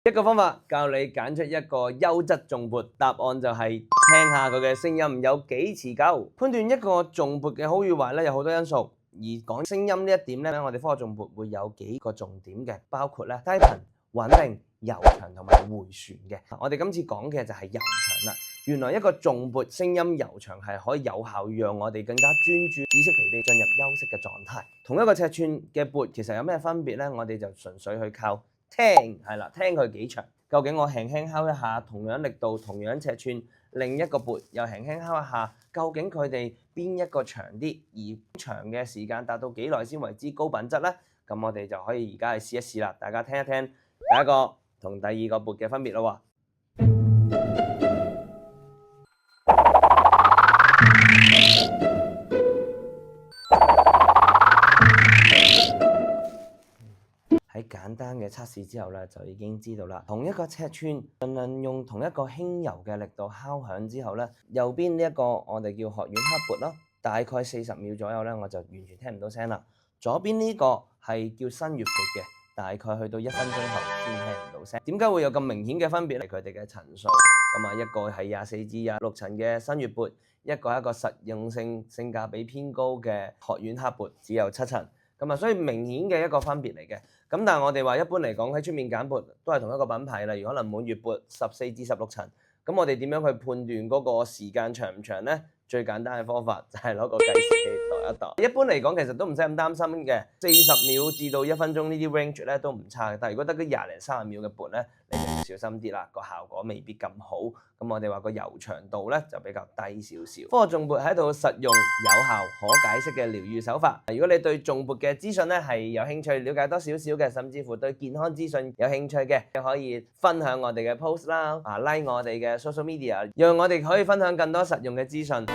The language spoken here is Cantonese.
一個方法教你揀出一個優質頌缽，答案就係聽下佢嘅聲音有幾持久。判斷一個頌缽嘅好與壞咧，有好多因素。而講聲音呢一點咧，我哋科學頌缽會有幾個重點嘅，包括咧低頻、穩定、悠長同埋回旋嘅。我哋今次講嘅就係悠長啦。原來一個頌缽聲音悠長係可以有效讓我哋更加專注、意識疲憊進入休息嘅狀態。同一個尺寸嘅缽其實有咩分別咧？我哋就純粹去靠聽係啦，聽佢幾長。究竟我輕輕敲一下，同樣力度、同樣尺寸，另一個缽又輕輕敲一下，究竟佢哋邊一個長啲？而長嘅時間達到幾耐先為之高品質呢？咁我哋就可以而家去試一試啦。大家聽一聽第一個同第二個缽嘅分別咯喎。喺簡單嘅測試之後咧，就已經知道啦。同一個尺寸，盡量用同一個輕柔嘅力度敲響之後咧，右邊呢一個我哋叫學院黑缽咯，大概40秒左右咧，我就完全聽唔到聲啦。左邊呢個係叫新月缽嘅，大概去到1分鐘後先聽唔到聲。點解會有咁明顯嘅分別咧？佢哋嘅層數咁啊，一個係24至26層嘅新月缽，一個係一個實用性價比偏高嘅學院黑缽，只有7層。咁啊，所以明顯嘅一個分別嚟嘅。咁但係我哋話一般嚟講喺出面揀缽都係同一個品牌，例如可能滿月缽14至16層。咁我哋點樣去判斷嗰個時間長唔長呢？最簡單嘅方法就係攞個計時器度一度。一般嚟講其實都唔使咁擔心嘅，40秒至到1分鐘呢啲 range 咧都唔差嘅。但係如果得嗰20零30秒嘅缽咧，你就要小心啲啦，個效果未必咁好。咁我哋話個悠長度咧就比較低少少。科學頌缽係一套實用、有效、可解釋嘅療癒手法。如果你對頌缽嘅資訊咧係有興趣了解多少少嘅，甚至乎對健康資訊有興趣嘅，你可以分享我哋嘅 post 啦，like 我哋嘅 social media，讓我哋可以分享更多實用嘅資訊。